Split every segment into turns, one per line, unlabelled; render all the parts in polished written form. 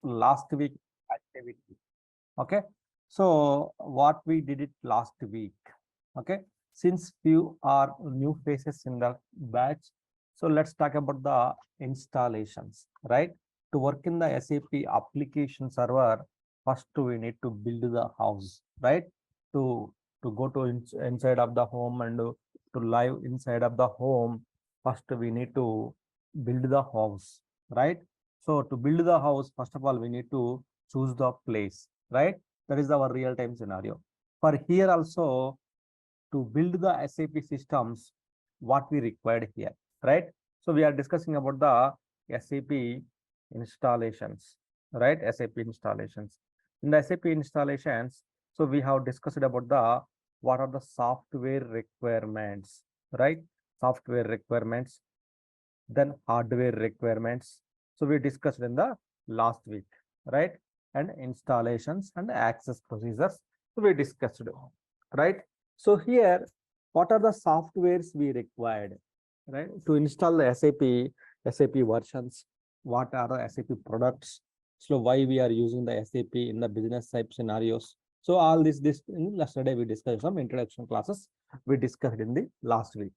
last week activity. Okay, so what we did it last week. Okay, since few are new faces in the batch, so let's talk about the installations, right? To work in the SAP application server, first we need to build the house, right? To go to inside of the home and to live inside of the home, first we need to build the house, right? So to build the house, first of all, we need to choose the place, right? That is our real-time scenario. For here also, to build the SAP systems, what we required here, right? So we are discussing about the SAP installations, right? SAP installations. In the SAP installations, so we have discussed about the what are the software requirements, right? Software requirements, then hardware requirements. So we discussed in the last week, right? And installations and access procedures. So we discussed, right? So here, what are the softwares we required, right? To install the SAP versions, what are the SAP products? So why we are using the SAP in the business type scenarios? So all this in yesterday we discussed some introduction classes we discussed in the last week,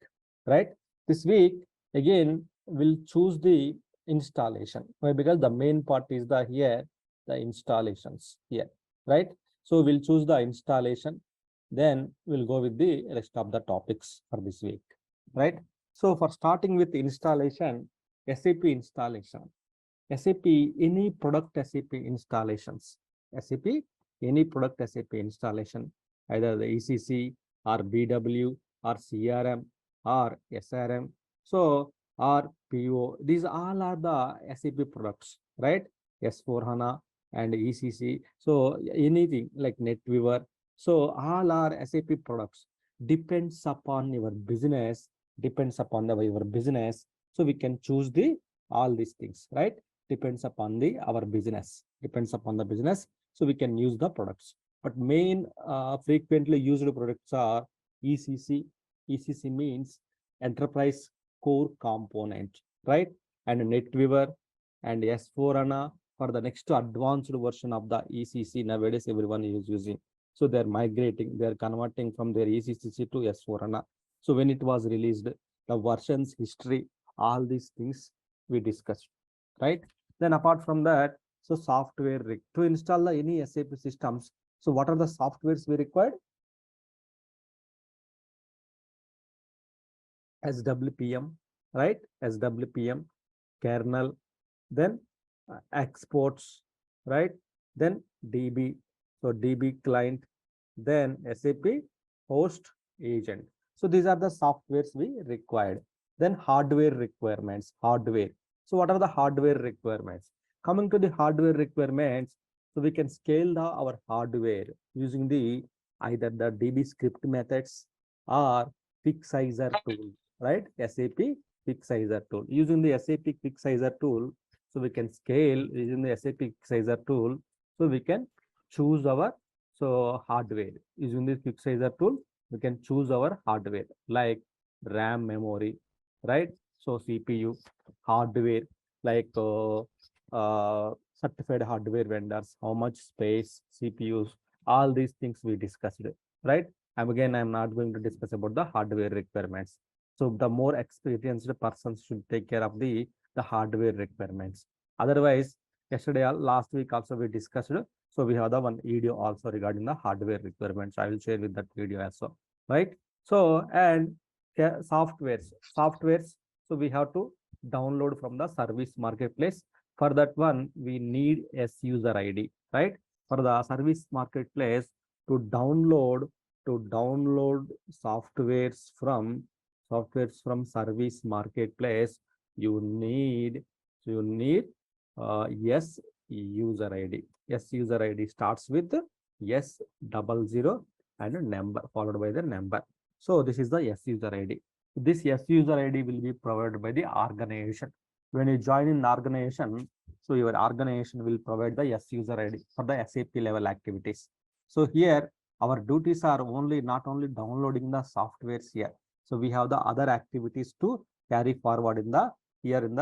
right? This week again we'll choose the installation. Why? Because the main part is the here the installations here, right? So we'll choose the installation, then we'll go with the rest of the topics for this week, right? So for starting with installation, SAP installation, SAP any product SAP installations, SAP any product SAP installation, either the ECC or BW or CRM or SRM, so or PO, these all are the SAP products, right? S4 HANA and ECC, so anything like NetWeaver, so all are SAP products. Depends upon your business, depends upon your business, so we can choose the all these things, right? Depends upon the our business, depends upon the business, so we can use the products. But main frequently used products are ECC. ECC means enterprise core component, right? And NetWeaver and S4 HANA for the next advanced version of the ECC. Nowadays everyone is using, so they're migrating, they're converting from their ECC to S4 HANA. So when it was released, the versions history, all these things we discussed, right? Then apart from that, so software to install the any SAP systems, so what are the softwares we required? SWPM, right? SWPM, kernel, then exports, right? Then DB, so DB client, then SAP host agent. So these are the softwares we required. Then hardware requirements, hardware. So what are the hardware requirements? Coming to the hardware requirements, so we can scale our hardware using the either the DB script methods or quick sizer tool, right? SAP quick sizer tool. Using the SAP quick sizer tool, so we can scale using the SAP quick sizer tool. So we can choose our hardware using this quick sizer tool. We can choose our hardware like RAM memory, right? So CPU hardware like certified hardware vendors, how much space, CPUs, all these things we discussed, right? And again, I'm not going to discuss about the hardware requirements. So the more experienced person should take care of the hardware requirements. Otherwise, yesterday, last week also we discussed. So we have the one video also regarding the hardware requirements. I will share with that video also, right? So and softwares. So we have to download from the service marketplace. For that one, we need a user ID, right? For the service marketplace to download softwares from service marketplace, you need yes user ID. Yes user ID starts with S00 and a number followed by the number. So this is the yes user ID. This yes user ID will be provided by the organization. When you join in the organization, so your organization will provide the yes user ID for the SAP level activities. So here our duties are not only downloading the softwares here. So we have the other activities to carry forward in the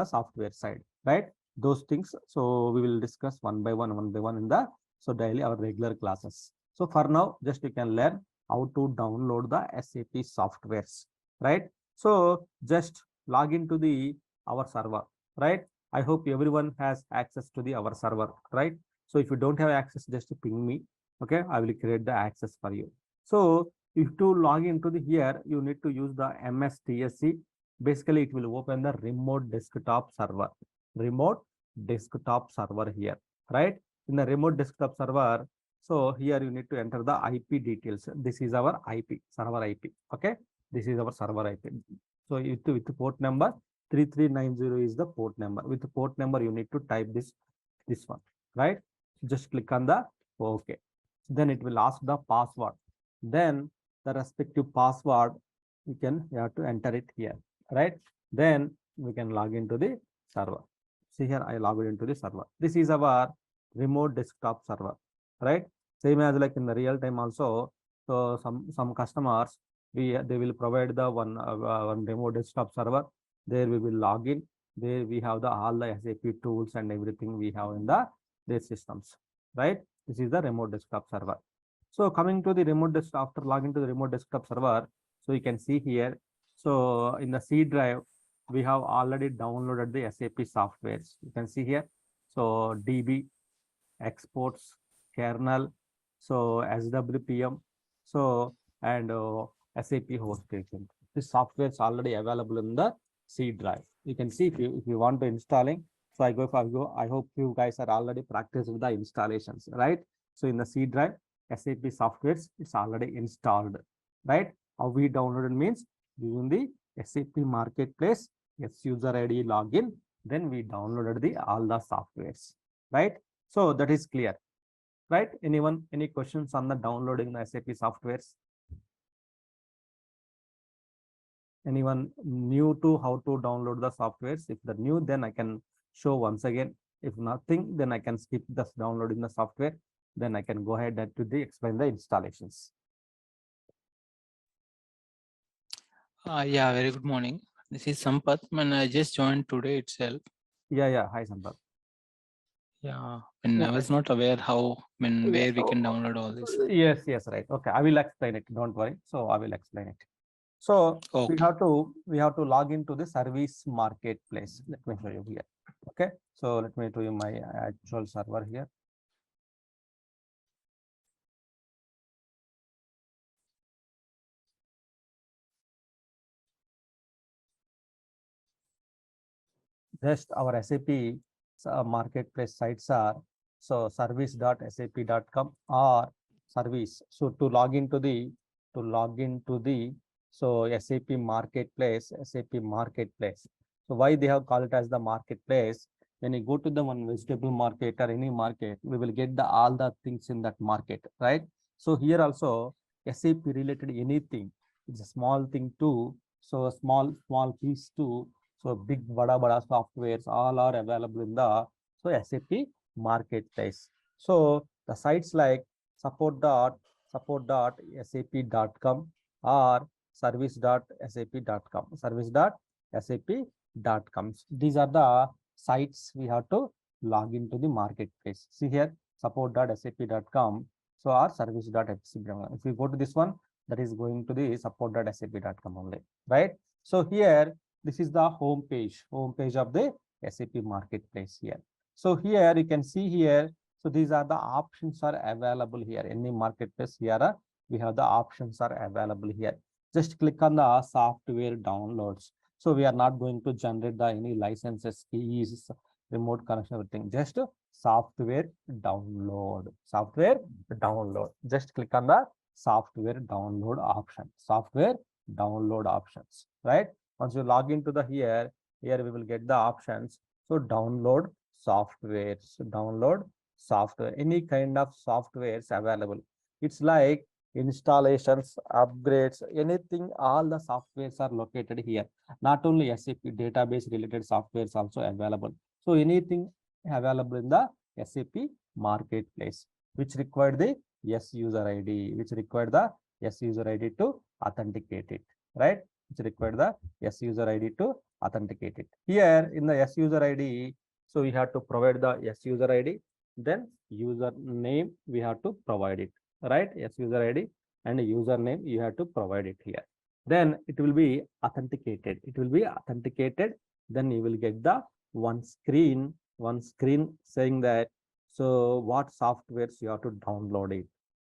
software side, right? those things. So we will discuss one by one in the daily our regular classes. So for now, just you can learn how to download the SAP softwares, right? So just log into the our server, right? I hope everyone has access to the our server, right? So if you don't have access, just ping me. Okay, I will create the access for you. So if to log into the here, you need to use the MSTSC. Basically, it will open the remote desktop server. Remote desktop server here, right? In the remote desktop server, so here you need to enter the IP details. This is our IP, server IP. Okay, this is our server IP. So with the port number 3390 is the port number. With the port number, you need to type this one, right? Just click on the OK. Then it will ask the password. Then the respective password you have to enter it here, right? Then we can log into the server. See here, I logged into the server. This is our remote desktop server, right? Same as like in the real time also. So some customers they will provide the one remote desktop server. There we will log in. There we have the all the SAP tools and everything we have in their systems, right? This is the remote desktop server. So coming to the remote desktop, after logging to the remote desktop server, so you can see here. So in the C drive, we have already downloaded the SAP softwares. You can see here. So DB, exports, kernel, so SWPM, so and SAP host agent. This software is already available in the C drive. You can see if you want to installing. So I hope you guys are already practiced with the installations, right? So in the C drive, SAP softwares it's already installed, right? How we downloaded means using the SAP marketplace, user ID login, then we downloaded the all the softwares, right? So that is clear, right? Anyone, any questions on the downloading the SAP softwares? Anyone new to how to download the softwares? If the new, then I can show once again. If nothing, then I can skip this downloading the software. Then I can go ahead and to explain the installations.
Yeah, very good morning. This is Sampath, and I just joined today itself.
Yeah. Hi, Sampath.
Yeah, and
Yeah.
I was not aware how, where we can download all this.
Yes, right. Okay, I will explain it. Don't worry. So I will explain it. So
Okay.
we have to log into the service marketplace. Let me show you here. Okay, so let me show you my actual server here. Just our SAP marketplace sites are so service.sap.com or service. So to log into the so SAP marketplace. So why they have called it as the marketplace? When you go to the one vegetable market or any market, we will get the all the things in that market, right? So here also SAP related anything. It's a small thing too. So a small piece too. So big bada softwares all are available in the SAP marketplace. So the sites like support.sap.com or service.sap.com. These are the sites we have to log into the marketplace. See here, support.sap.com. So our service.sap.com. If you go to this one, that is going to the support.sap.com only, right? So here, this is the home page of the SAP marketplace here. So here you can see here. So these are the options are available here. Any marketplace here, we have the options are available here. Just click on the software downloads. So we are not going to generate the any licenses, keys, remote connection, everything. Just software download. Just click on the software download option. Right? Once you log into the here we will get the options. So download software. Any kind of softwares available. It's like installations, upgrades, anything, all the softwares are located here. Not only SAP database related softwares also available. So anything available in the SAP marketplace, which require the user ID, to authenticate it, right? Which require the user ID to authenticate it. Here in the user ID, So we have to provide the yes user ID, then user name we have to provide it, right? Yes user ID and username you have to provide it here. Then it will be authenticated. It will be authenticated. Then you will get the one screen saying that so what softwares you have to download it,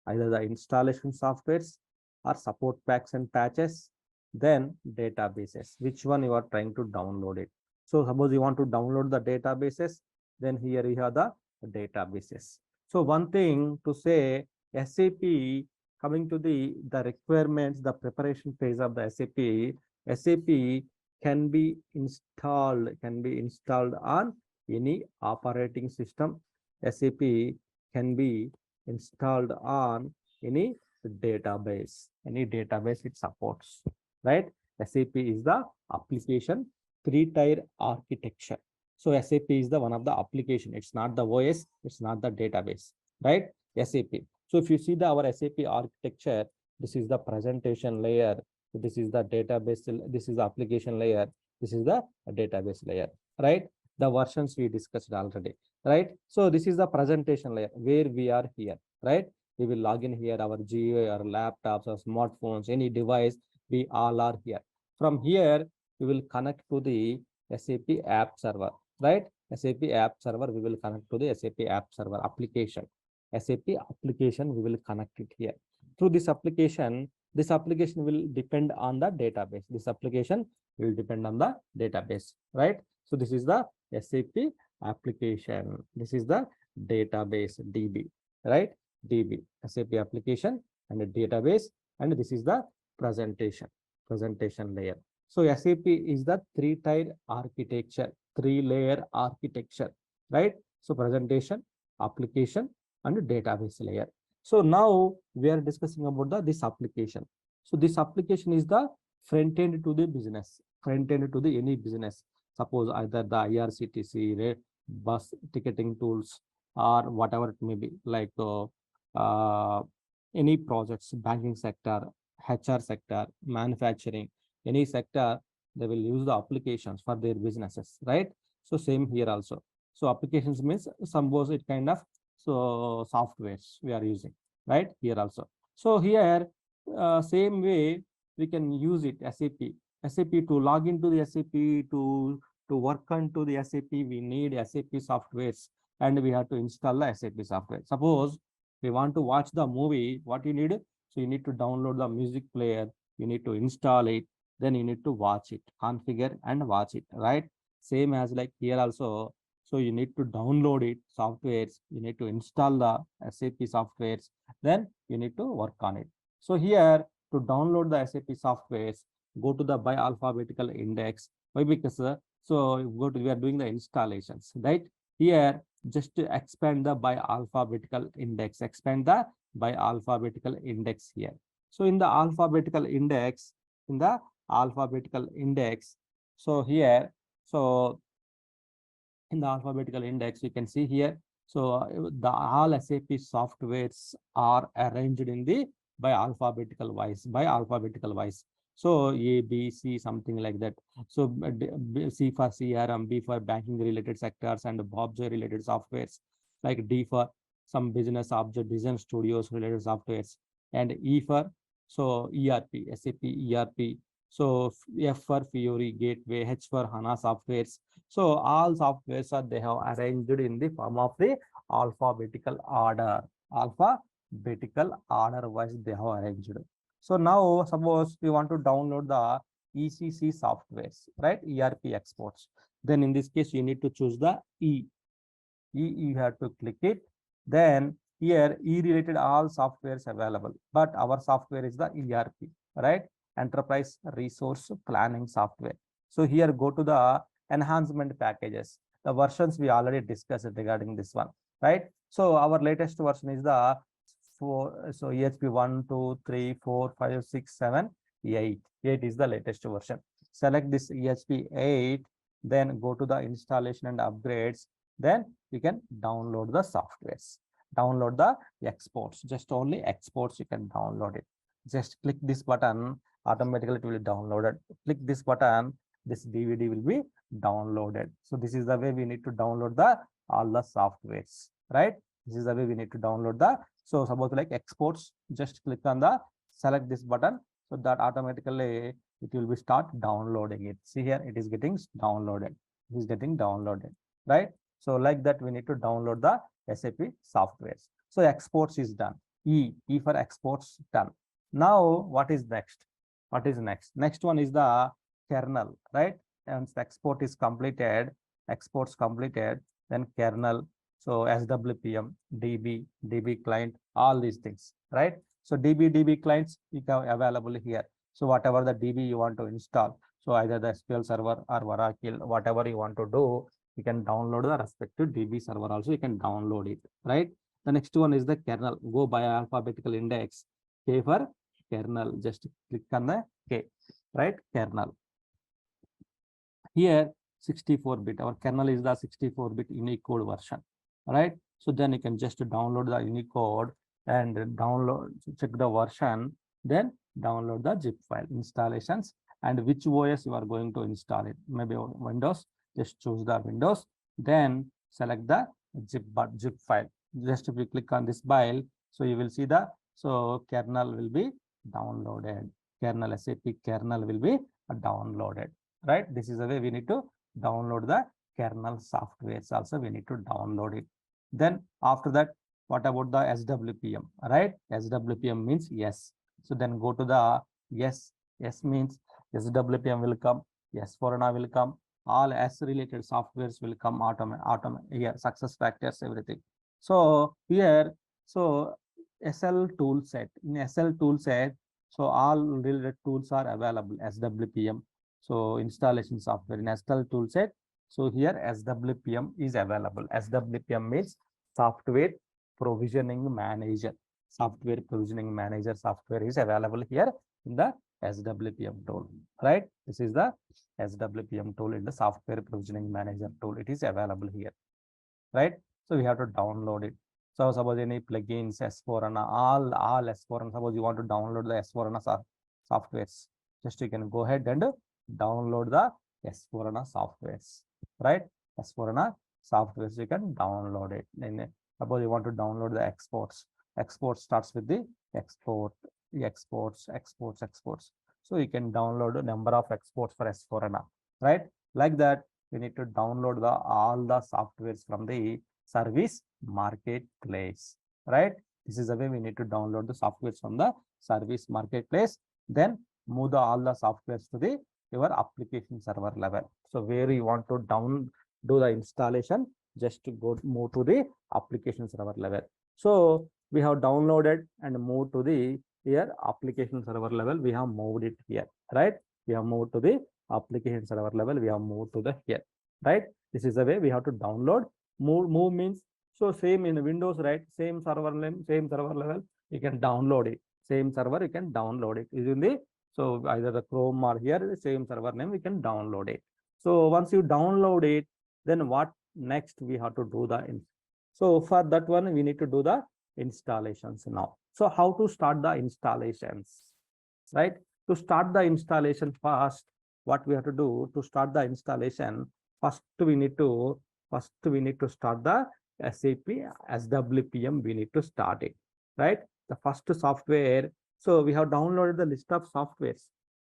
either the installation softwares or support packs and patches, then databases, which one you are trying to download it. So suppose you want to download the databases, then here you have the databases. So one thing to say, SAP, coming to the requirements, the preparation phase of the SAP can be installed on any operating system. SAP can be installed on any any database it supports, right? SAP is the application three-tier architecture. So SAP is the one of the application. It's not the OS, it's not the database, right? SAP. So if you see our SAP architecture, this is the presentation layer. This is the database. This is the application layer. This is the database layer, right? The versions we discussed already, right? So this is the presentation layer where we are here, right? We will log in here, our GUI, our laptops, or smartphones, any device, we all are here. From here, we will connect to the SAP app server, right? SAP app server, we will connect to the SAP app server application. SAP application, we will connect it here. Through this application will depend on the database. This application will depend on the database, right? So this is the SAP application. This is the database DB, right? DB, SAP application and a database, and this is the presentation layer. So SAP is the three-tier architecture, three-layer architecture, right? So presentation, application, and database layer. So now we are discussing about this application. So this application is the front end to the business, front end to the any business. Suppose either the IRCTC, bus ticketing tools, or whatever it may be, like any projects, banking sector, HR sector, manufacturing, any sector, they will use the applications for their businesses, right? So same here also. So applications means suppose it kind of so softwares we are using, right? Here also. So here, same way we can use it, SAP to log into the SAP to work onto the SAP, we need SAP softwares and we have to install the SAP software. Suppose we want to watch the movie, what you need? So you need to download the music player, you need to install it, then you need to watch it, configure and watch it, right? Same as like here also. So you need to download it, softwares, you need to install the SAP softwares, then you need to work on it. So here to download the SAP softwares, go to the by alphabetical index. Why? Because we are doing the installations, right? Here, just to expand the by alphabetical index, expand the by alphabetical index here. So in the alphabetical index, so here, so in the alphabetical index, you can see here. So the all SAP softwares are arranged in the by alphabetical wise. So A, B, C, something like that. So C for CRM, B for banking related sectors and object related softwares, like D for some business object design studios related softwares, and E for so ERP, SAP ERP. So F for Fiori Gateway, H for HANA softwares. So all softwares are they have arranged in the form of the alphabetical order. Alphabetical order wise they have arranged. So now suppose we want to download the ECC softwares, right? ERP exports. Then in this case, you need to choose the E. You have to click it. Then here E related all softwares available, but our software is the ERP, right? Enterprise Resource Planning software. So here go to the enhancement packages. The versions we already discussed regarding this one, right? So our latest version is the so EHP 1, 2, 3, 4, 5, 6, 7, 8. 8 is the latest version. Select this EHP 8, then go to the installation and upgrades. Then you can download the softwares. Download the exports. Just only exports you can download it. Just click this button, automatically it will be downloaded. Click this button, this DVD will be downloaded. So this is the way we need to download the all the softwares, right? This is the way we need to download the. So suppose like exports, just click on the select this button, so that automatically it will be start downloading it. See here, it is getting downloaded. It is getting downloaded, right? So like that, we need to download the SAP softwares. So exports is done. E for exports done. Now what is next? What is next? Next one is the kernel, right? And export is completed, exports completed, then kernel. So SWPM, DB client, all these things, right? So DB clients you have available here. So whatever the DB you want to install, so either the SQL server or Oracle, whatever you want to do, you can download the respective DB server also, you can download it, right? The next one is the kernel. Go by alphabetical index. K for kernel. Just click on the K, right? Kernel. Here 64-bit. Our kernel is the 64-bit Unicode version, right? So then you can just download the Unicode and download, check the version, then download the zip file installations and which OS you are going to install it. Maybe Windows. Just choose the Windows. Then select the zip file. Just if you click on this file, so you will see the kernel will be downloaded. Kernel SAP kernel will be downloaded, right? This is the way we need to download the kernel softwares. Also, we need to download it. Then after that, what about the SWPM, right? SWPM means yes. So then go to the yes. Yes means SWPM will come. S4HANA will come. All S related softwares will come here, success factors, everything. So here, so SL tool set. In SL tool set, so all related tools are available. SWPM. So installation software in SL tool set. So here SWPM is available. SWPM means software provisioning manager. Software provisioning manager software is available here in the SWPM tool, right? This is the SWPM tool in the software provisioning manager tool. It is available here, right? So we have to download it. So suppose any plugins, S4HANA, all S4HANA, suppose you want to download the S4HANA softwares, just you can go ahead and download the S4HANA softwares, right? S4HANA softwares, you can download it. And suppose you want to download the exports. Export starts with the exports. So you can download a number of exports for S4HANA, right? Like that, we need to download all the softwares from the service marketplace, right? This is the way we need to download the softwares from the service marketplace. Then move all the softwares to your application server level. So where you want to do the installation, just to move to the application server level. So we have downloaded and moved to the here application server level. We have moved it here, right? We have moved to the application server level. We have moved to the here, right? This is the way we have to download. Move means so same in Windows, right? Same server name, same server level. You can download it. Same server, you can download it. Is in the so either the Chrome or here the same server name. We can download it. So once you download it, then what next we have to do the. So for that one, we need to do the installations now. So how to start the installations, right? To start the installation first, what we have to do to start the installation, first we need to start the SAP SWPM. We need to start it, right? The first software. So we have downloaded the list of softwares.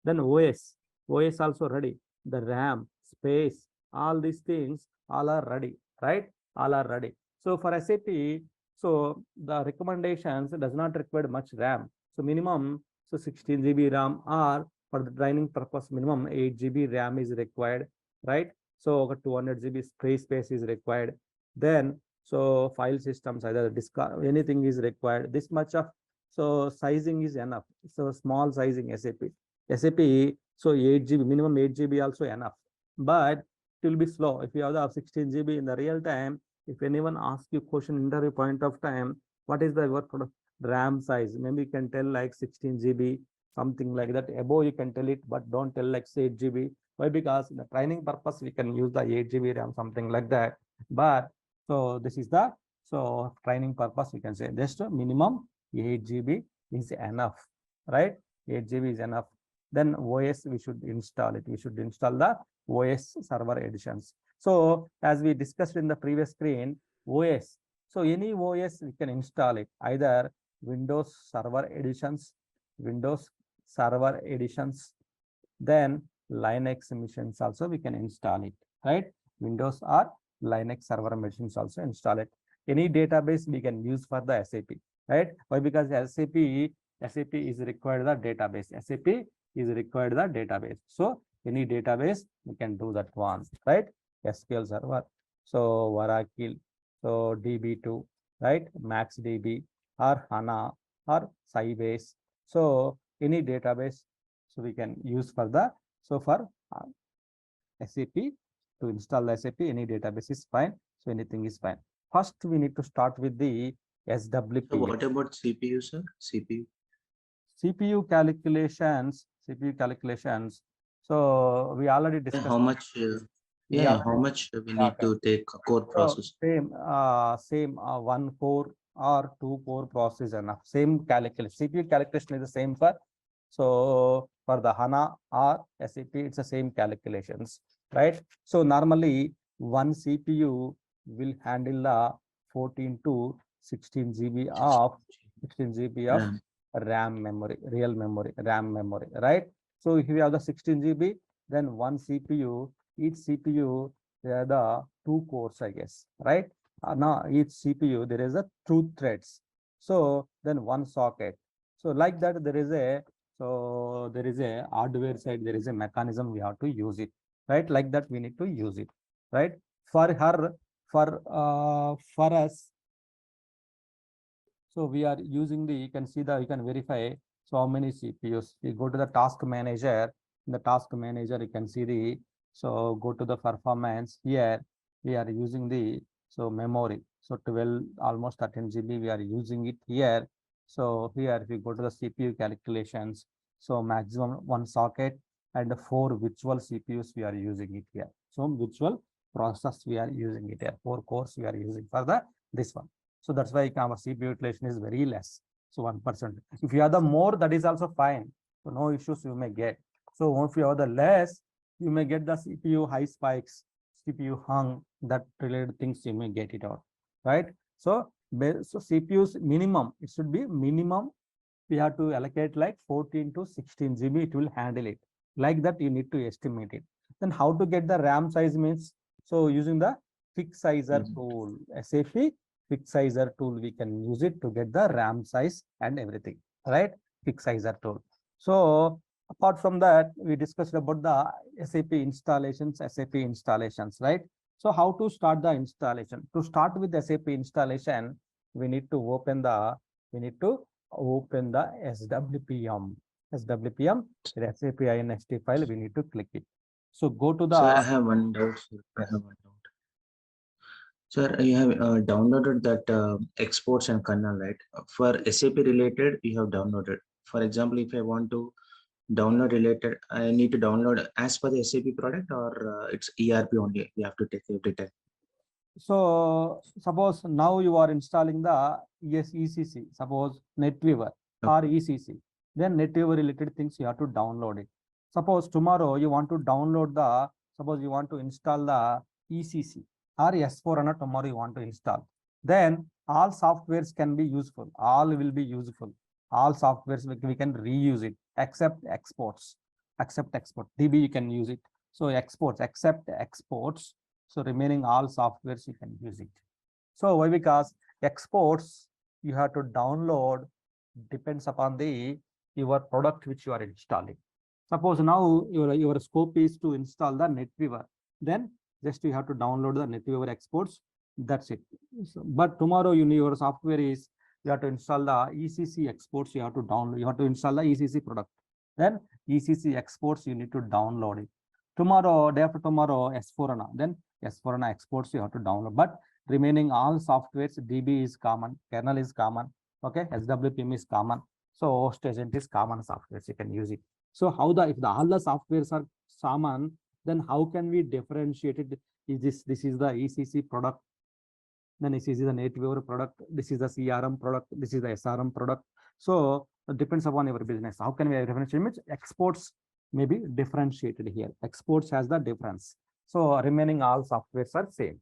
Then OS also ready. The RAM, space, all these things all are ready, right? All are ready. So for SAP, so the recommendations does not require much RAM. So minimum, so 16 GB RAM, or for the training purpose, minimum 8 GB RAM is required, right? So 200 GB space is required. Then so file systems, either disk, anything is required. This much of so sizing is enough. So small sizing SAP. So 8 GB, minimum 8 GB also enough. But it will be slow. If you have the 16 GB in the real time, if anyone asks you question interview point of time, what is the work RAM size? Maybe you can tell like 16 GB, something like that. Above you can tell it, but don't tell like say 8 GB. Why? Because in the training purpose, we can use the 8 GB RAM, something like that. But so this is the training purpose, we can say just minimum 8 GB is enough, right? 8 GB is enough. Then OS we should install it. We should install the OS server editions. So as we discussed in the previous screen, OS. So any OS we can install it, either Windows Server Editions, Windows Server Editions, then Linux machines also we can install it, right? Windows or Linux server machines also install it. Any database we can use for the SAP, right? Why? Because SAP is required the database. SAP is required the database. So any database we can do that one, right? SQL Server. So Oracle, so DB2, right? MaxDB or HANA or Sybase. So any database, so we can use for the, so for SAP, to install the SAP, any database is fine. So anything is fine. First, we need to start with the
So
SWP.
what about CPU, sir? CPU?
CPU calculations. So we already discussed.
How much?
We
How
already,
much we need
okay.
to take a core
So
process?
same one core or two core process enough. Same calculation. CPU calculation is the same for. So for the HANA or SAP, it's the same calculations, right? So normally one CPU will handle the 14 to 16 GB of 16 GB of
RAM.
RAM memory, real memory, RAM memory, right? So if you have the 16 GB, then one CPU, each CPU, there are the two cores, I guess, right? Now each CPU, there is a two threads. So then one socket. So like that, there is a, so there is a hardware side, there is a mechanism we have to use it, right? Like that, we need to use it, right? For her, for us, so we are using the, you can see the, you can verify. So how many CPUs? We go to the task manager. In the task manager, you can see the, so go to the performance here. We are using the, so memory. So 12, almost 13 GB, we are using it here. So here, if you go to the CPU calculations, so maximum one socket and four virtual CPUs, we are using it here. So virtual process, we are using it here. Four cores we are using for the, this one. So that's why our CPU utilization is very less. So 1%. If you have the more, that is also fine. So no issues you may get. So if you have the less, you may get the CPU high spikes, CPU hung, that related things you may get it out, right? So, so CPU's minimum, it should be minimum. We have to allocate like 14 to 16 GB, it will handle it. Like that, you need to estimate it. Then how to get the RAM size means, so using the fixed sizer tool, SAP fixed sizer tool, we can use it to get the RAM size and everything, right? Fixed sizer tool. So apart from that, we discussed about the SAP installations, right? So how to start the installation? To start with SAP installation, we need to open the, we need to open the SWPM. SWPM, the SAP INST file, we need to click it. So go to
Sir, I
the,
have one doubt. Sir. I have one doubt. Sir, you have downloaded that exports and kernel, right? For SAP related, you have downloaded. For example, if I want to download related, I need to download as per the SAP product, or it's ERP only. You have to take every time.
so suppose now you are installing the ECC, suppose NetWeaver or ECC, then NetWeaver related things you have to download it. Suppose tomorrow you want to download the, suppose you want to install the ECC or S4HANA, tomorrow you want to install, then all softwares can be useful, all will be useful. All softwares we can reuse it, except exports, except export. DB you can use it. So exports, except exports. So remaining all softwares you can use it. So why? Because exports you have to download, depends upon the your product which you are installing. Suppose now your scope is to install the NetWeaver, then just you have to download the NetWeaver exports. That's it. So, but tomorrow your software is, you have to install the ECC exports. You have to download. You have to install the ECC product. Then ECC exports you need to download it. Tomorrow, day after tomorrow, S4HANA. Then S4HANA exports you have to download. But remaining all softwares, DB is common, kernel is common, okay, SWPM is common. So host agent is common softwares, you can use it. So how the, if the all the softwares are common, then how can we differentiate it? Is this is the ECC product, then this is the NetWeaver product, this is the CRM product, this is the SRM product. So it depends upon your business. How can we differentiate? Exports maybe differentiated here. Exports has the difference. So remaining all softwares are same.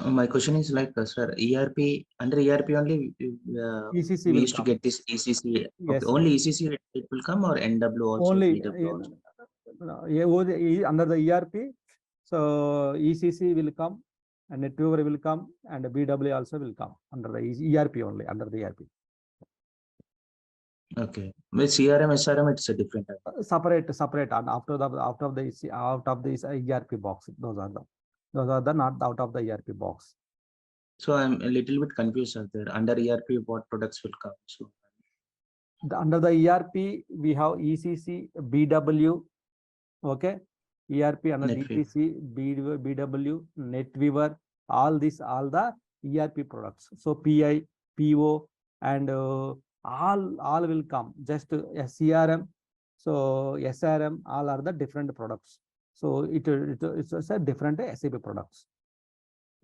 My question is like, sir, ERP, under ERP only,
ECC
we
will
used to
come.
get this ECC. Okay,
Yes,
only ECC it will come, or NW also,
only
BW also?
under the ERP. So ECC will come, and NetWeaver will come, and BW also will come under the ERP only, under the ERP.
Okay, with CRM, SRM, it's a different type.
Separate, and after the out of this ERP box. Those are the not out of the ERP box.
So I'm a little bit confused, sir. There under ERP, what products will come? So
Under the ERP, we have ECC, BW, okay, ERP under
NetWeaver.
ECC, BW, NetWeaver, all the ERP products. So PI, PO, and all will come. Just CRM, so SRM, all are the different products. So it's a different SAP products.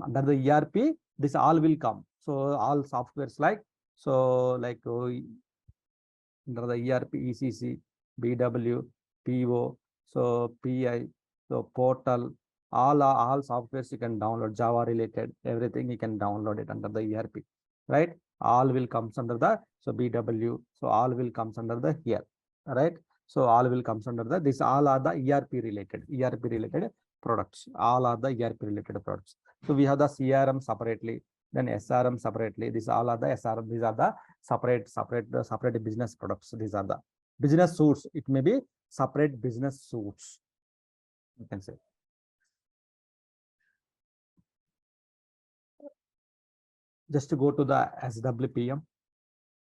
Under the ERP, this all will come. So all softwares like under the ERP, ECC, BW, PO, so PI, so portal, all softwares you can download, Java related, everything you can download it under the ERP, right? All will comes under the, so BW, so all will comes under the here, right? So all will comes under the, this all are the ERP related products, all are the ERP related products. So we have the CRM separately, then SRM separately, these all are the SRM, these are the separate business products. These are the business suits. It may be separate business suits, you can say. Just to go to the SWPM.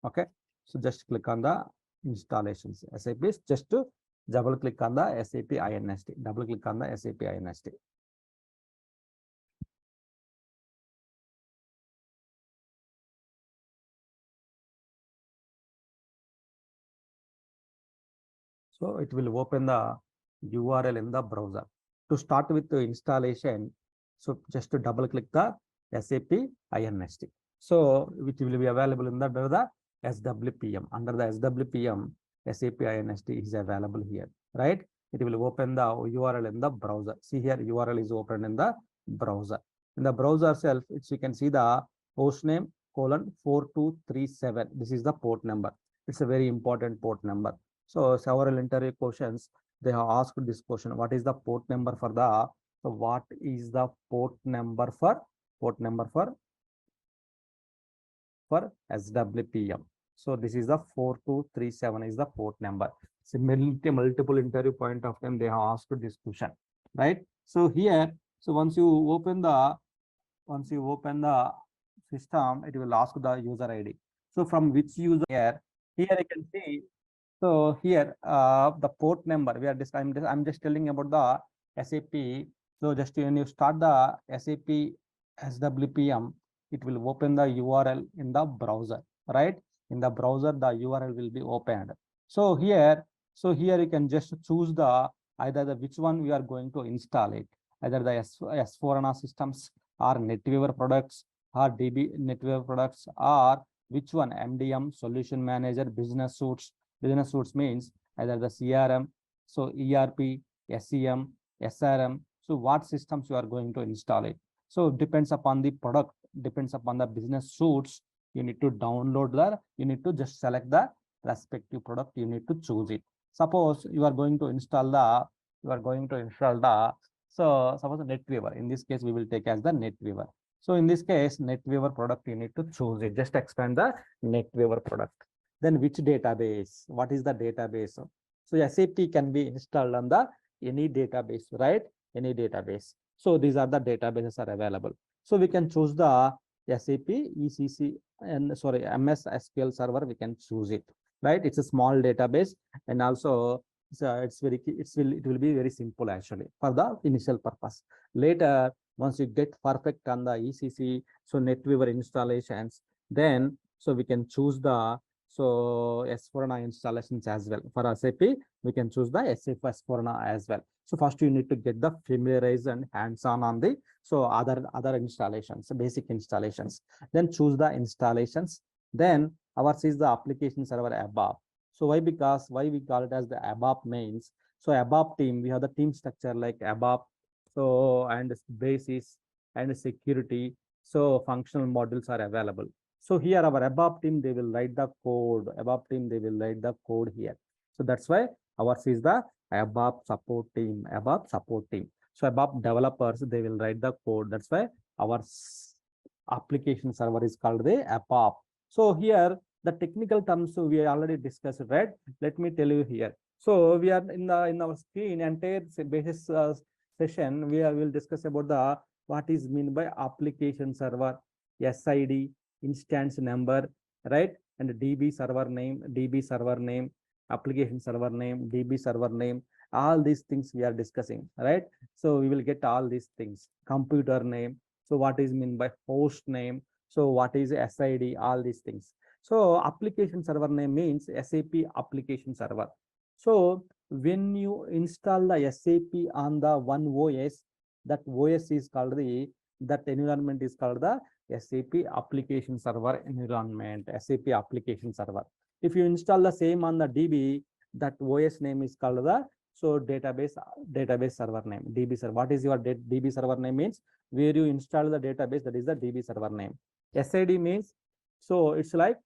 Okay, so just click on the installations. SAP is just to double click on the SAP INST. Double click on the SAP INST. So it will open the URL in the browser. To start with the installation, so just to double click the SAP INST. So which will be available in the SWPM. Under the SWPM, SAP INST is available here, right? It will open the URL in the browser. See here, URL is open in the browser. In the browser itself, you can see the hostname :4237. This is the port number. It's a very important port number. So several interview questions, they have asked this question: what is the port number for the? So what is the port number for SWPM? So this is the 4237 is the port number. Similarly, multiple interview point of time they have asked this question, right? So here, so once you open the system, it will ask the user ID. So from which user here you can see. So here, the port number we are just I'm just telling about the SAP. So just when you start the SAP SWPM, it will open the URL in the browser, right? In the browser, the URL will be opened. So here you can just choose the either the which one we are going to install it, either the S4HANA systems or NetWeaver products or DB NetWeaver products, or which one MDM solution manager business suites. Business suites means either the CRM, so ERP, SEM, SRM. So what systems you are going to install it? So depends upon the product, depends upon the business suites. You need to download you need to just select the respective product. You need to choose it. Suppose you are going to install so suppose NetWeaver. In this case, we will take as the NetWeaver. So in this case, NetWeaver product, you need to choose it. Just expand the NetWeaver product. Then which database? What is the database? So SAP can be installed on the any database, right? Any database. So these are the databases are available. So we can choose the SAP ECC and MS SQL Server. We can choose it, right? It's a small database, and also it will be very simple actually for the initial purpose. Later, once you get perfect on the ECC, so NetWeaver installations, then so we can choose the S4HANA installations as well. For SAP, we can choose the SAP S4HANA as well. So first you need to get the familiarized and hands-on on the other installations, basic installations. Then choose the installations. Then ours is the application server above. So why we call it as the ABAP means? So ABAP team, we have the team structure like ABAP. So and basis and security. So functional modules are available. So here our ABAP team, they will write the code. ABAP team, they will write the code here. So that's why ours is the ABAP support team. ABAP support team. So ABAP developers, they will write the code. That's why our application server is called the ABAP. So here the technical terms we already discussed, right? Let me tell you here. So we are in our screen entire basis session. Will discuss about the what is mean by application server, SID, instance number, right? And DB server name, application server name, DB server name. All these things we are discussing, right? So we will get all these things. Computer name. So what is mean by host name? So what is SID? All these things. So application server name means SAP application server. So when you install the SAP on the one OS, that OS is called that environment is called the SAP application server environment, SAP application server. If you install the same on the DB, that OS name is called the database server name, DB server. What is your DB server name means? Where you install the database, that is the DB server name. SID means, so it's like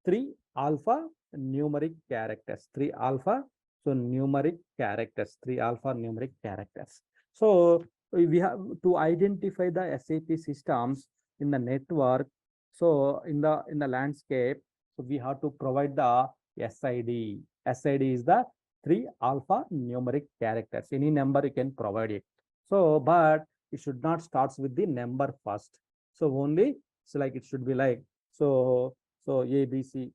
3 alpha numeric characters, 3 alpha, so numeric characters, 3 alpha numeric characters. So we have to identify the SAP systems in the network. So in the landscape, so we have to provide the SID. SID is the 3 alpha numeric characters. Any number you can provide it. So, but it should not start with the number first. So only, so like it should be like, so ABC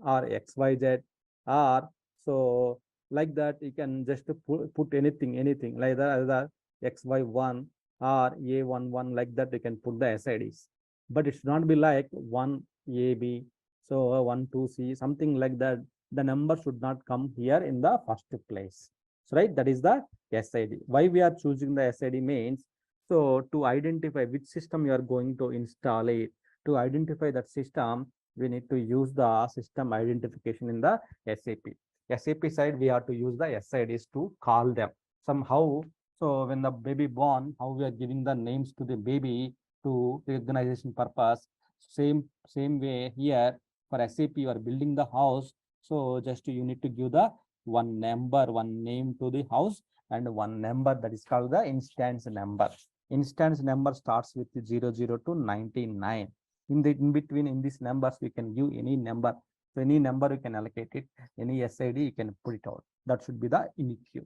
or XYZ, or so like that you can just put anything like that, either XY1 or A11, like that you can put the SIDs. But it should not be like 1AB, so 12C, something like that. The number should not come here in the first place. So right, that is the SID. Why we are choosing the SID means, so to identify which system you are going to install it, to identify that system, we need to use the system identification in the SAP. SAP side, we have to use the SIDs to call them somehow. So when the baby born, how we are giving the names to the baby to recognition purpose. Same way here for SAP, you are building the house. So just you need to give the one number, one name to the house, and one number that is called the instance number. Instance number starts with 00 to 99. In between in these numbers, we can give any number. So any number you can allocate it, any SID you can put it out. That should be the iniq,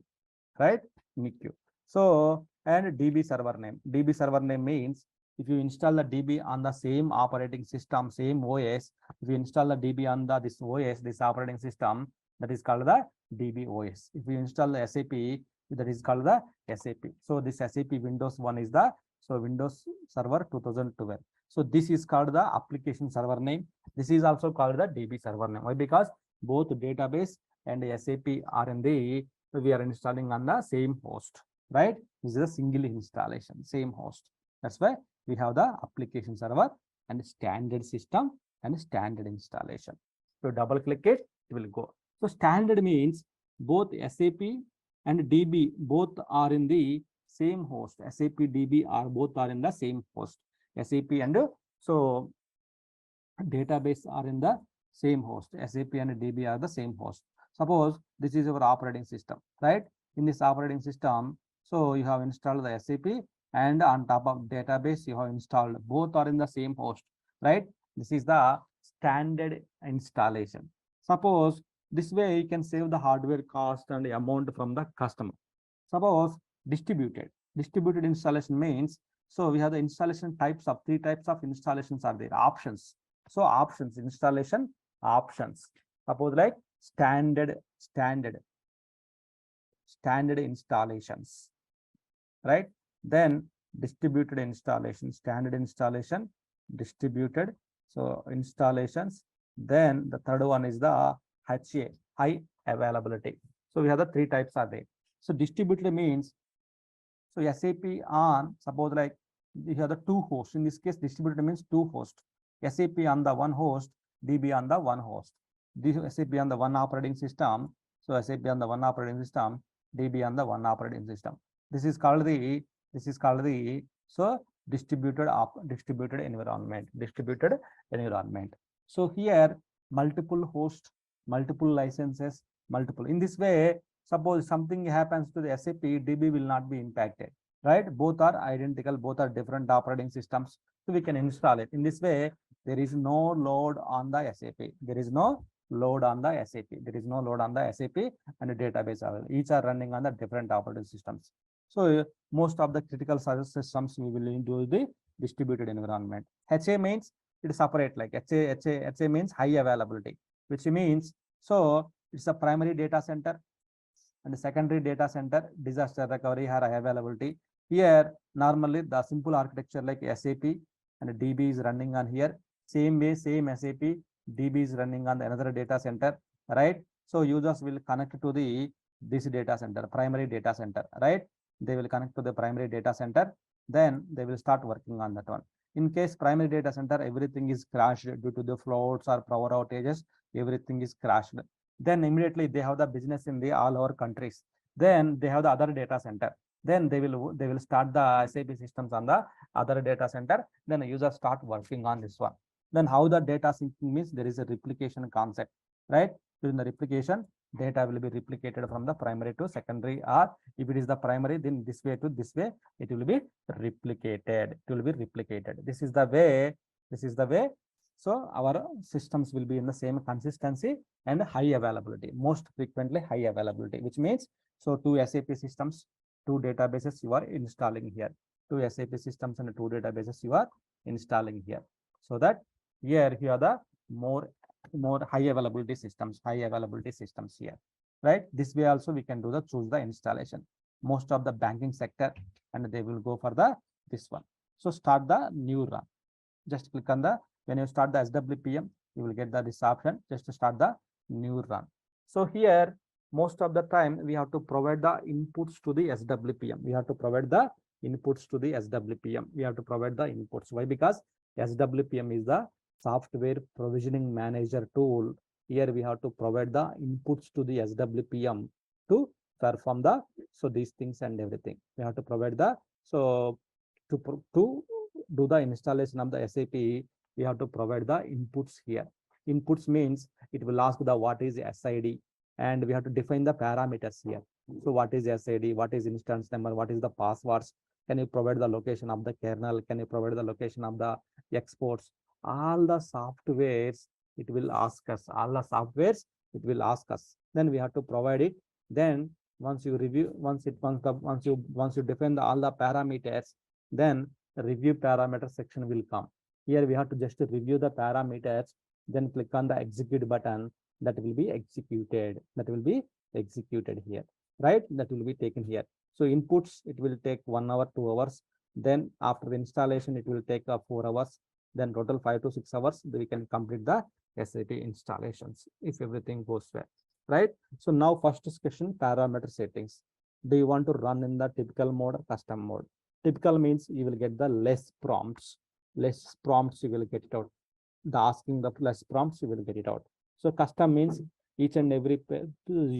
right? Iniq. So and DB server name. DB server name means if you install the DB on the same operating system, same OS, if you install the DB on the this OS, this operating system, that is called the DB OS. If you install the SAP, that is called the SAP. So this SAP Windows 1 is the Windows Server 2012. So this is called the application server name. This is also called the DB server name. Why? Because both database and SAP are in the, we are installing on the same host, right? This is a single installation, same host. That's why we have the application server and standard system and standard installation. So double click it, it will go. So standard means both SAP and DB both are in the same host. SAP DB are both are in the same host. SAP and so database are in the same host. SAP and DB are the same host. Suppose this is your operating system, right? In this operating system, so you have installed the SAP, and on top of database you have installed, both are in the same host, right? This is the standard installation. Suppose this way you can save the hardware cost and the amount from the customer. Suppose distributed installation means, so we have the installation types of 3 types of installations are there. Options. So options, installation options. Suppose like standard installations, right? Then distributed installation, standard installation, distributed, so installations. Then the third one is the HA, high availability. So we have the 3 types are there. So distributed means, so SAP on, suppose like we have the 2 hosts. In this case, distributed means 2 hosts. SAP on the one host, DB on the one host. this SAP on the one operating system. So SAP on the one operating system, DB on the one operating system. This is called the so distributed environment. So here multiple hosts, multiple licenses, multiple. In this way, suppose something happens to the SAP, DB will not be impacted, right? Both are identical, both are different operating systems. So we can install it. In this way, there is no load on the SAP. There is no load on the SAP. There is no load on the SAP and the database. Each are running on the different operating systems. So most of the critical service systems we will do the distributed environment. HA means it is separate, like HA means high availability, which means so it's a primary data center and the secondary data center, disaster recovery or high availability. Here normally the simple architecture like SAP and DB is running on here. Same way, same SAP, DB is running on another data center, right? So users will connect to the this data center, primary data center, right? They will connect to the primary data center, then they will start working on that one. In case primary data center, everything is crashed due to the floods or power outages, everything is crashed. Then immediately they have the business in the all over countries. Then they have the other data center. Then they will start the SAP systems on the other data center. Then the users start working on this one. Then how the data syncing means there is a replication concept, right? During the replication, data will be replicated from the primary to secondary, or if it is the primary, then this way to this way, it will be replicated. It will be replicated. This is the way. This is the way. So our systems will be in the same consistency and high availability, most frequently high availability, which means so two SAP systems, two databases you are installing here, two SAP systems and two databases you are installing here, so that here the more high availability systems here, right? This way also we can do the choose the installation. Most of the banking sector and they will go for the this one. So start the new run. Just click on the, when you start the SWPM, you will get this option just to start the new run. So here, most of the time we have to provide the inputs to the SWPM. We have to provide the inputs to the SWPM. We have to provide the inputs. Why? Because SWPM is the software provisioning manager tool. Here we have to provide the inputs to the SWPM to perform the so these things and everything. We have to provide the so to do the installation of the SAP, we have to provide the inputs here. Inputs means it will ask the what is SID, and we have to define the parameters here. So what is SID, what is instance number, what is the passwords, can you provide the location of the kernel, can you provide the location of the exports, all the softwares it will ask us, then we have to provide it. Then once you review, once you define all the parameters, then the review parameter section will come. Here we have to just review the parameters, then click on the execute button. That will be executed. Here, right? That will be taken here. So inputs, it will take 1 hour, 2 hours. Then after the installation, it will take 4 hours. Then total 5 to 6 hours, we can complete the SAP installations if everything goes well, right? So now first discussion, parameter settings. Do you want to run in the typical mode or custom mode? Typical means you will get the less prompts you will get it out. The asking the less prompts you will get it out. So custom means each and every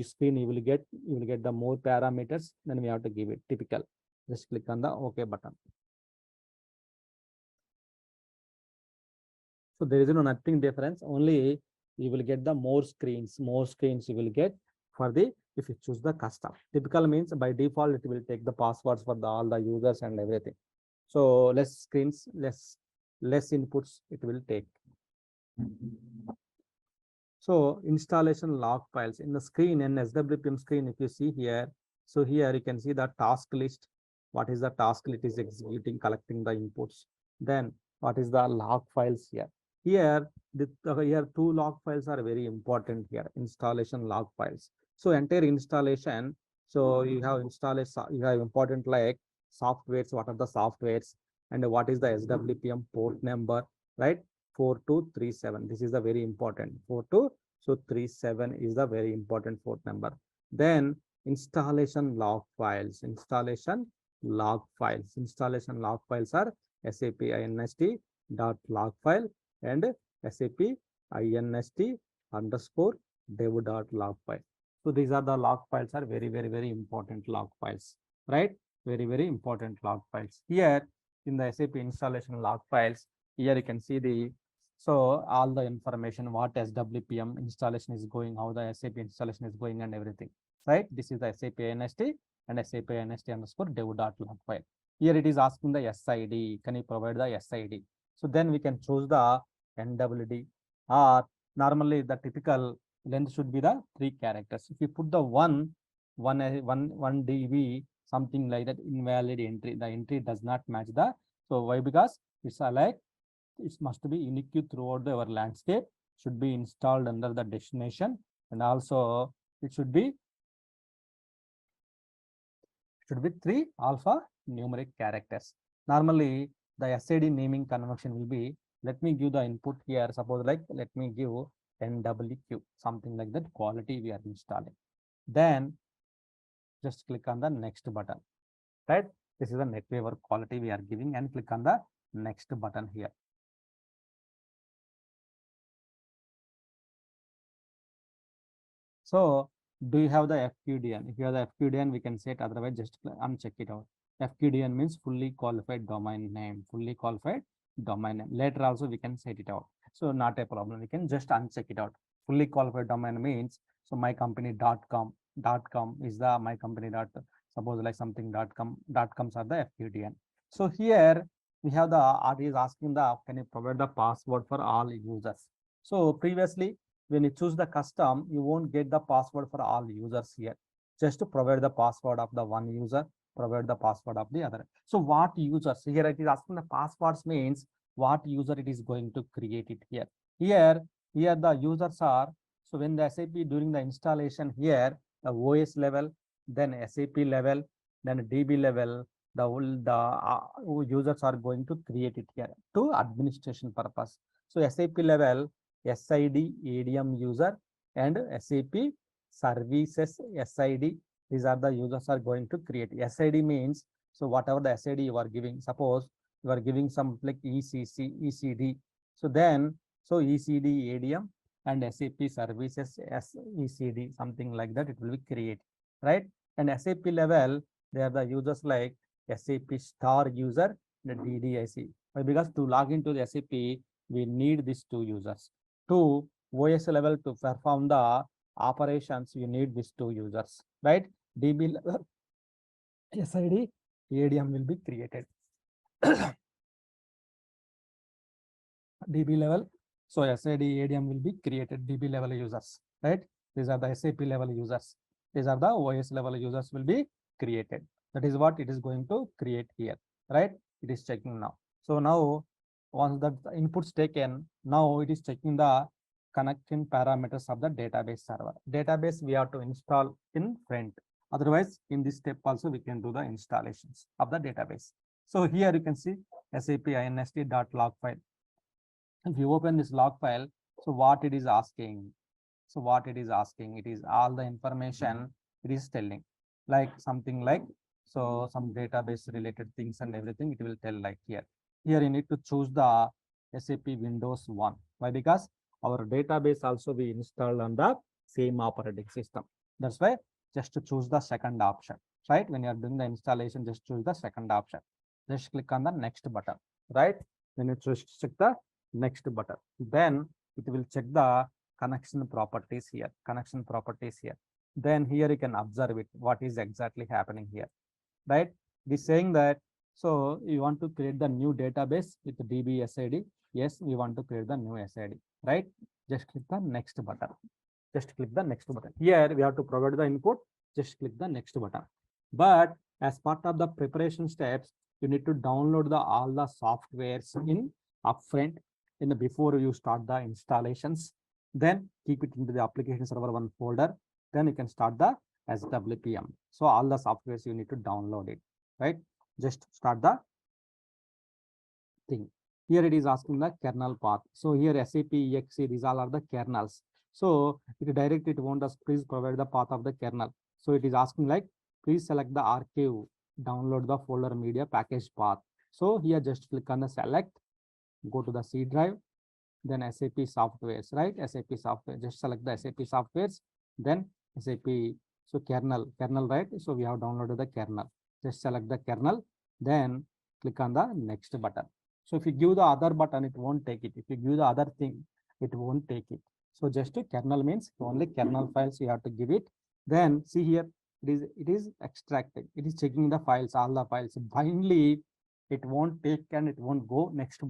screen you will get the more parameters, then we have to give it. Typical, just click on the OK button. So there is no nothing difference, only you will get the more screens you will get for the if you choose the custom. Typical means by default it will take the passwords for all the users and everything. So less screens, less inputs it will take. So installation log files in the screen and SWPM screen, if you see here, so here you can see the task list. What is the task list is executing, collecting the inputs. Then what is the log files here? Here, here two log files are very important here, installation log files. So entire installation, so you have installation, you have important like softwares, what are the softwares, and what is the SWPM port number, right? 4237. This is the very important 4237 is the very important port number. Then installation log files. Installation log files are SAP inst.log file and SAP inst underscore dev.log file. So these are the log files are very important log files, right? Very important log files. Here in the SAP installation log files, here you can see the, so all the information, what SWPM installation is going, how the SAP installation is going and everything, right? This is the SAP NST and SAP NST underscore dev.log file. Here it is asking the SID. Can you provide the SID? So then we can choose the NWD, or normally the typical length should be the 3 characters. If you put the one dB, something like that, invalid entry, the entry does not match the, so why? Because it's like it must be unique throughout the our landscape, should be installed under the destination, and also it should be 3 alphanumeric characters. Normally, the SID naming convention will be, let me give the input here. Suppose like, let me give NWQ, something like that, quality we are installing. Then just click on the next button, right? This is the NetWeaver quality we are giving, and click on the next button here. So do you have the FQDN? If you have the FQDN, we can set, otherwise just uncheck it out. FQDN means fully qualified domain name, fully qualified domain name. Later also we can set it out. So not a problem. We can just uncheck it out. Fully qualified domain means, so mycompany.com is the mycompany dot, suppose like something .com, .coms are the FQDN. So here we have the, art is asking the, can you provide the password for all users? So previously, when you choose the custom, you won't get the password for all users here. Just to provide the password of the one user, provide the password of the other. So what users, here it is asking the passwords means what user it is going to create it here. Here the users are, so when the SAP during the installation here, the OS level, then SAP level, then DB level, the users are going to create it here to administration purpose. So SAP level, SID ADM user and SAP services SID. These are the users are going to create. SID means, so whatever the SID you are giving, suppose you are giving some like ECC, ECD. So then, so ECD ADM and SAP services ECD, something like that, it will be create, right? And SAP level, they are the users like SAP star user and DDIC. Because to log into the SAP, we need these 2 users. To OS level, to perform the operations, you need these 2 users, right? DB level, SID ADM will be created. DB level, so SID ADM will be created, DB level users, right? These are the SAP level users. These are the OS level users will be created. That is what it is going to create here, right? It is checking now. So now, once the inputs taken, now it is checking the connection parameters of the database server. Database we have to install in front. Otherwise, in this step also we can do the installations of the database. So here you can see SAP inst.log file. If you open this log file, so what it is asking? So what it is asking, it is all the information it is telling, like something like, so some database related things and everything, it will tell like here. Here you need to choose the SAP Windows 1. Why? Because our database also we installed on the same operating system. That's why just to choose the second option, right? When you are doing the installation, just choose the second option. Just click on the next button, right? When you choose, check the next button, then it will check the connection properties here, then here you can observe it, what is exactly happening here, right? It is saying that, so you want to create the new database with DB SID. Yes, we want to create the new SID, right? Just click the next button. Here we have to provide the input. Just click the next button. But as part of the preparation steps, you need to download all the softwares in upfront before you start the installations. Then keep it into the application server 1 folder. Then you can start the SWPM. So all the softwares you need to download it, right? Just start the thing. Here it is asking the kernel path. So here SAP exe, these all are the kernels. So it directly it wants us, please provide the path of the kernel. So it is asking like, please select the archive, download the folder media package path. So here just click on the select, go to the C drive, then SAP softwares, right? SAP software, just select the SAP softwares, then SAP, so kernel, right? So we have downloaded the kernel, just select the kernel, then click on the next button. So if you give the other button, it won't take it. If you give the other thing, it won't take it. So just to kernel means only kernel files you have to give it. Then see here, it is extracting, it is checking the files, all the files. Blindly, it won't take and it won't go next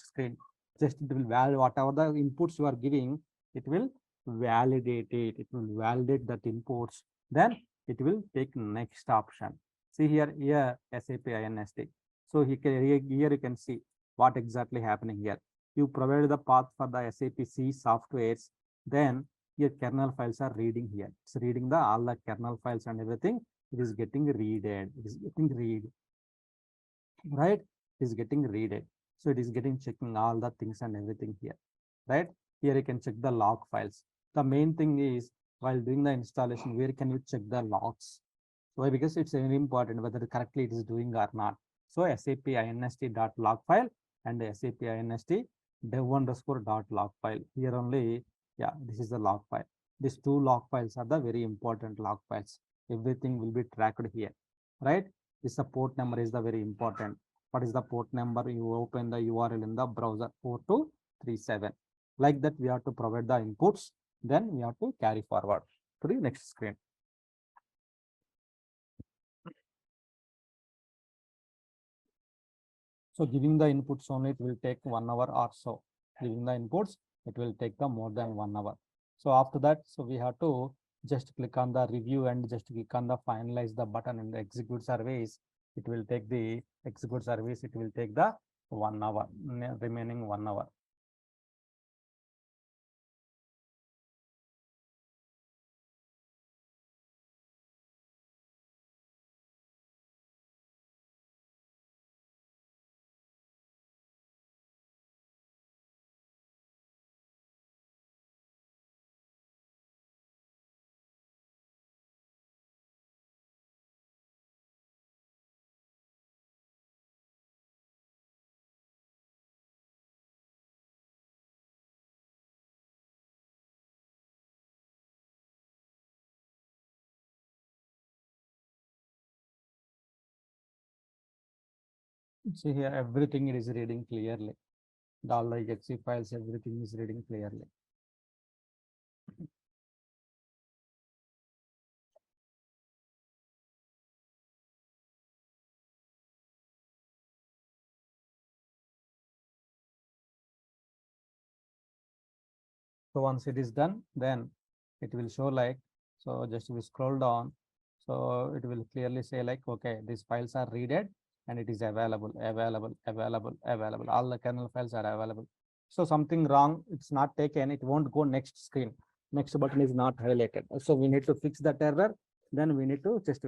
screen. Just it will validate whatever the inputs you are giving, it will validate it. It will validate that inputs. Then it will take next option. See here, SAP INST. So here you can see what exactly happening here. You provide the path for the SAP C softwares, then your kernel files are reading here. It's reading the all the kernel files and everything. It is getting readed. It is getting read, right? It is getting readed. So it is getting checking all the things and everything here, right? Here you can check the log files. The main thing is while doing the installation, where can you check the logs? Why? Because it's very important whether correctly it is doing or not. So SAP inst.log file and SAP inst dev_.log file. Here only, yeah, this is the log file. These two log files are the very important log files. Everything will be tracked here, right? This support number is the very important. What is the port number? You open the URL in the browser 4237. Like that, we have to provide the inputs. Then we have to carry forward to the next screen. So giving the inputs only, it will take 1 hour or so. Giving the inputs, it will take the more than 1 hour. So after that, so we have to just click on the review and just click on the finalize the button in the execute service. It will take the execute service. It will take the 1 hour, remaining 1 hour. See here, everything it is reading clearly. $exe files, everything is reading clearly. So once it is done, then it will show like, so just we scroll down. So it will clearly say like, okay, these files are readed and it is available. All the kernel files are available. So something wrong, it's not taken, it won't go next screen. Next button is not highlighted. So we need to fix that error. Then we need to just,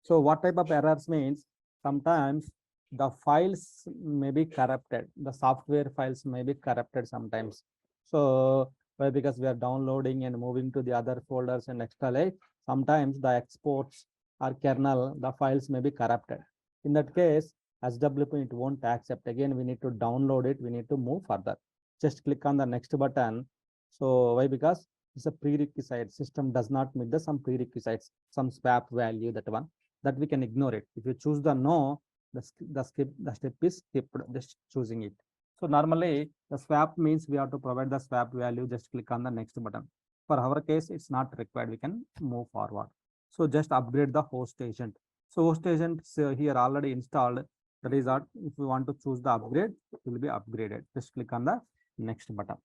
so what type of errors means sometimes the files may be corrupted. The software files may be corrupted sometimes. So why? Because we are downloading and moving to the other folders and extra like sometimes the exports or kernel, the files may be corrupted. In that case, SWP it won't accept. Again, we need to download it. We need to move further. Just click on the next button. So why? Because it's a prerequisite. System does not meet the some prerequisites, some swap value, that one that we can ignore it. If you choose the no, the step is skipped. Just choosing it. So normally the swap means we have to provide the swap value. Just click on the next button. For our case, it's not required. We can move forward. So just upgrade the host agent. So host agent here already installed. That is what if we want to choose the upgrade, it will be upgraded. Just click on the next button.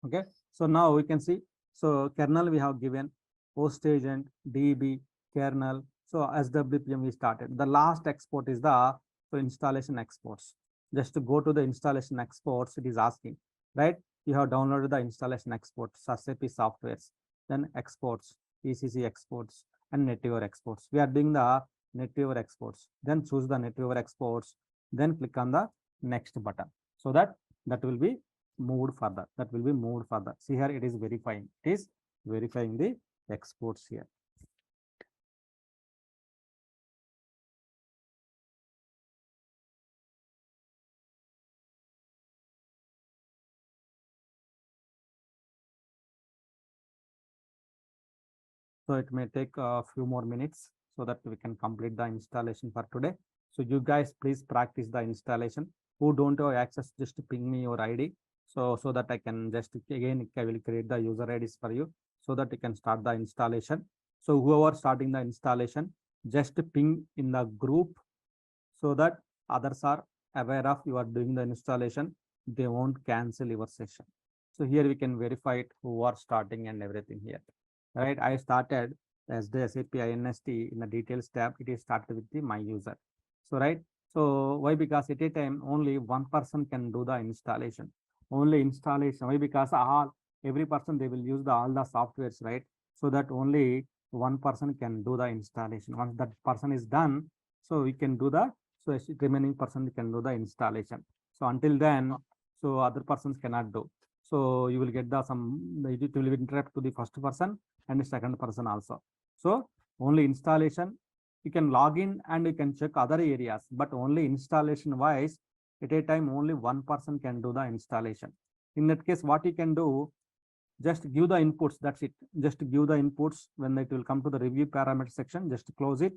Okay, so now we can see, so kernel we have given, host agent, DB, kernel. So SWPM we started. The last export is the so installation exports. Just to go to the installation exports, it is asking, right? You have downloaded the installation exports, SAP softwares, then exports, ECC exports, and NetWeaver exports. We are doing the NetWeaver exports. Then choose the NetWeaver exports. Then click on the next button. So that will be moved further. That will be moved further. See here, it is verifying. It is verifying the exports here. So it may take a few more minutes so that we can complete the installation for today. So you guys please practice the installation. Who don't have access, just ping me your ID. So that I can just again I will create the user IDs for you so that you can start the installation. So whoever starting the installation, just ping in the group so that others are aware of you are doing the installation. They won't cancel your session. So here we can verify it who are starting and everything here. Right. I started as the SAP INST in the details tab. It is started with the my user. So right. So why? Because at a time only one person can do the installation. Only installation. Why? Because every person they will use the all the softwares, right? So that only one person can do the installation. Once that person is done, so we can do the remaining person can do the installation. So until then, so other persons cannot do. So you will get the it will interrupt to the first person and the second person also. So only installation, you can log in and you can check other areas, but only installation wise, at a time only one person can do the installation. In that case, what you can do, just give the inputs, that's it. Just give the inputs. When it will come to the review parameter section, just close it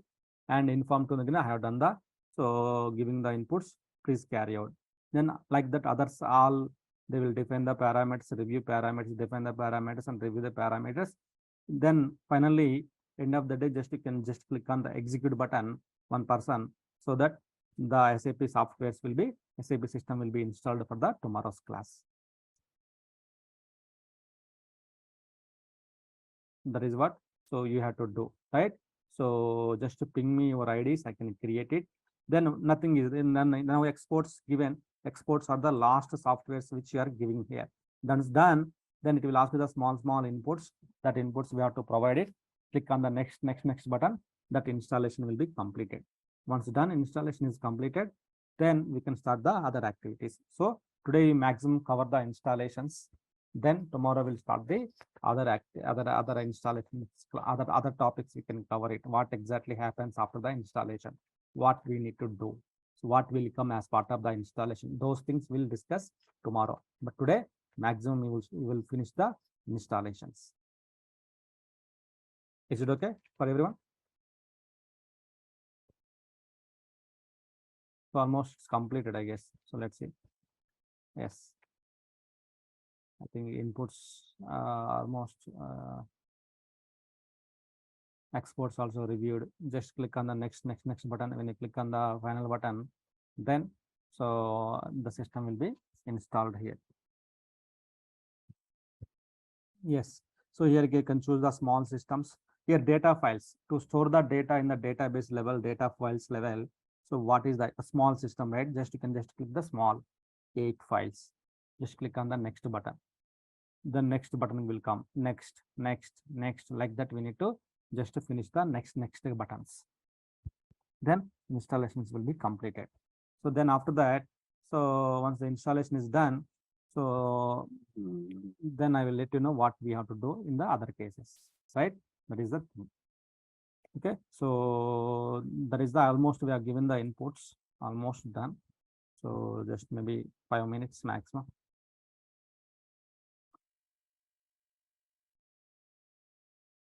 and inform to the I have done the, so giving the inputs, please carry out. Then like that others all, they will define the parameters, review parameters, define the parameters and review the parameters. Then finally, end of the day, just you can just click on the execute button, one person, so that the SAP softwares will be, SAP system will be installed for the tomorrow's class. That is what, so you have to do, right? So just to ping me your IDs, I can create it. Then nothing is in, now exports given. Exports are the last softwares which you are giving here. That's done. Then it will ask you the small inputs. That inputs we have to provide it. Click on the next button. That installation will be completed. Once done, installation is completed, then we can start the other activities. So today we maximum cover the installations. Then tomorrow we'll start the other installations, other topics we can cover it. What exactly happens after the installation? What we need to do? So what will come as part of the installation? Those things we'll discuss tomorrow. But today, maximum we will finish the installations. Is it okay for everyone? So almost it's completed, I guess. So let's see. Yes. I think inputs almost exports also reviewed. Just click on the next button. When you click on the final button, then so the system will be installed here. Yes. So here you can choose the small systems. Here data files, to store the data in the database level, data files level. So what is that? A small system, right? Just you can just click the small 8 files. Just click on the next button. The next button will come. Next, like that. We need to just to finish the next buttons. Then installations will be completed. So then after that, so once the installation is done, so then I will let you know what we have to do in the other cases, right? That is the thing. Okay. So that is the almost we have given the inputs, almost done. So just maybe 5 minutes maximum.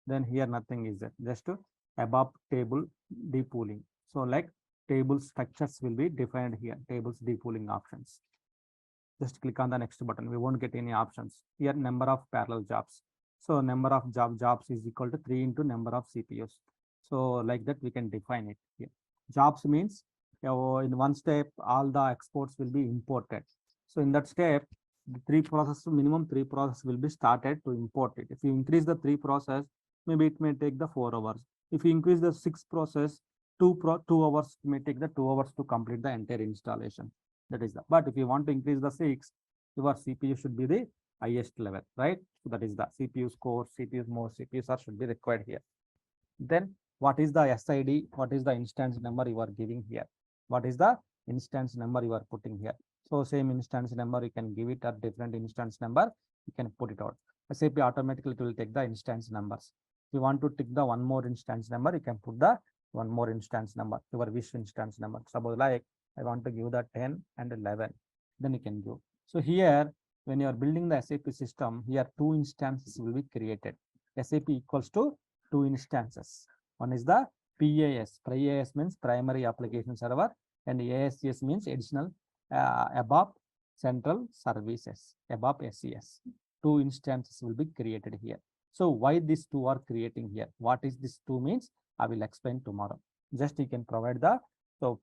Then here nothing is there, just to above table depooling. So like table structures will be defined here, tables depooling options. Just click on the next button. We won't get any options here. Number of parallel jobs. So number of jobs is equal to 3 into number of CPUs. So like that we can define it here. Jobs means in one step all the exports will be imported. So in that step, the minimum three process will be started to import it. If you increase the 3 process, maybe it may take the 4 hours. If you increase the 6 process, 2 hours, may take the 2 hours to complete the entire installation. That is the, but if you want to increase the 6, your CPU should be the highest level, right? So that is the CPU core, CPUs, more CPUs are should be required here. Then what is the SID? What is the instance number you are giving here? What is the instance number you are putting here? So same instance number, you can give it a different instance number, you can put it out. SAP automatically will take the instance numbers. If you want to take the one more instance number, you can put the one more instance number, your wish instance number. Suppose like I want to give the 10 and 11, then you can give. So here, when you are building the SAP system, here 2 instances will be created. SAP equals to two instances. One is the PAS. PAS means primary application server, and ASCS means additional ABAP central services, ABAP SCS. Two instances will be created here. So why these two are creating here? What is this two means? I will explain tomorrow. Just you can provide the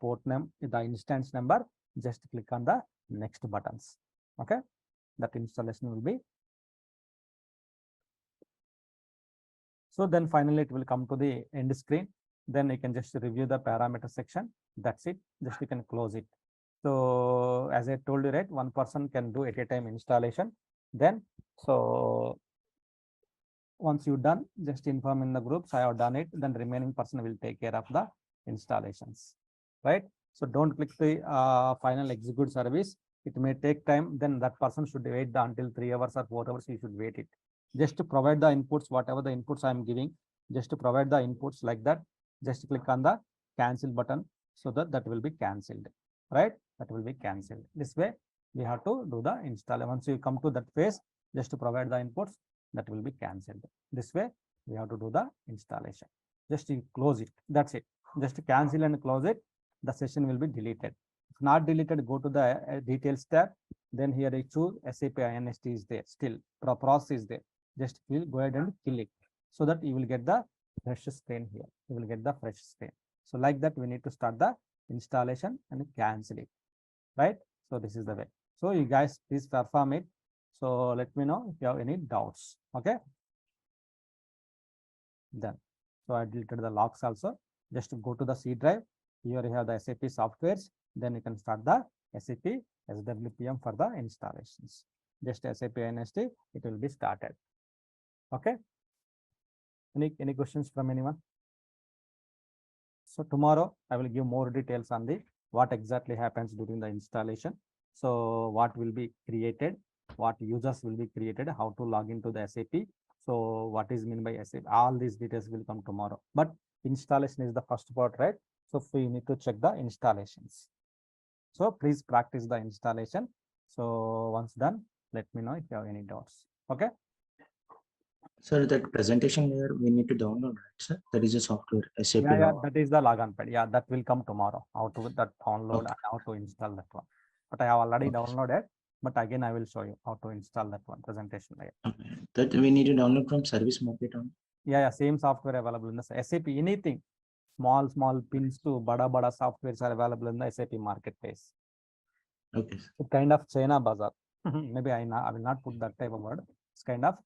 port name, the instance number. Just click on the next buttons. Okay, that installation will be. So then finally it will come to the end screen. Then you can just review the parameter section. That's it. Just you can close it. So as I told you, right, one person can do at a time installation. Then so once you done, just inform in the groups I have done it. Then remaining person will take care of the installations, right? So don't click the final execute service. It may take time. Then that person should wait until 3 hours or 4 hours. You should wait it. Just to provide the inputs, whatever the inputs I am giving, just to provide the inputs like that. Just click on the cancel button so that that will be cancelled, right? That will be cancelled. This way we have to do the install. Once you come to that phase, just to provide the inputs, that will be cancelled. This way we have to do the installation. Just you close it. That's it. Just cancel and close it. The session will be deleted. If not deleted, go to the details tab. Then here I choose SAP INST is there. Still process is there. Just go ahead and kill it so that you will get the fresh screen here. You will get the fresh screen. So like that, we need to start the installation and cancel it, right? So this is the way. So you guys please perform it. So let me know if you have any doubts. Okay. Done. So I deleted the logs also. Just to go to the C drive. Here you have the SAP softwares. Then you can start the SAP SWPM for the installations. Just SAP INST, it will be started. Okay. Any questions from anyone? So tomorrow I will give more details on the what exactly happens during the installation. So what will be created, what users will be created, how to log into the SAP. So what is meant by SAP? All these details will come tomorrow. But installation is the first part, right? So we need to check the installations. So please practice the installation. So once done, let me know if you have any doubts. Okay.
Sir, that presentation layer we need to download, right, sir? That is a software, SAP.
Yeah, that is the login pad. Yeah, that will come tomorrow. How to that download and how to install that one. But I have already downloaded. But again, I will show you how to install that one presentation layer.
Okay. That we need to download from Service Market on.
Yeah, same software available in the SAP. Anything small pins to bada softwares are available in the SAP marketplace.
Okay.
It's kind of China bazaar. Maybe I will not put that type of word. It's kind of